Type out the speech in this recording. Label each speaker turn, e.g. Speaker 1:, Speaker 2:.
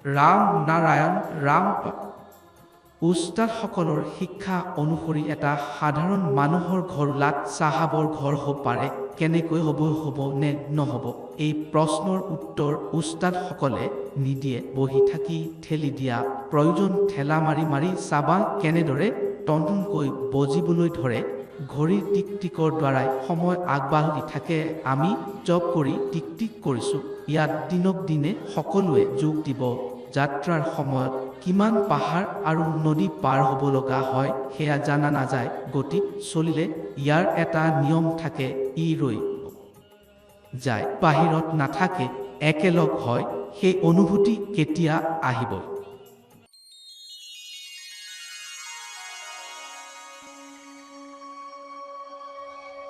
Speaker 1: ৰাম নাৰায়ণ ৰাম। উস্তাদসকলৰ শিক্ষা অনুসৰি এটা সাধাৰণ মানুহৰ ঘৰ লাট চাহাবৰ ঘৰ হ'ব পাৰে। কেনেকৈ হ'ব নে নহ'ব, এই প্ৰশ্নৰ উত্তৰ উস্তাদসকলে নিদিয়ে। বহি থাকি ঠেলি দিয়া প্ৰয়োজন, ঠেলা মাৰি মাৰি চাবা কেনেদৰে টনটনকৈ বজিবলৈ ধৰে। ঘড়ীৰ টিক টিকৰ দ্বাৰাই সময় আগবাঢ়ি থাকে। আমি জব কৰি টিক টিক কৰিছোঁ। ইয়াত দিনক দিনে সকলোৱে যোগ দিব। যাত্ৰাৰ সময়ত কিমান পাহাৰ আৰু নদী পাৰ হ'ব লগা হয় সেয়া জানা নাযায়। গতিত চলিলে ইয়াৰ এটা নিয়ম থাকে, ই ৰৈ যায়, বাহিৰত নাথাকে, একেলগ হয়। সেই অনুভূতি কেতিয়া আহিব?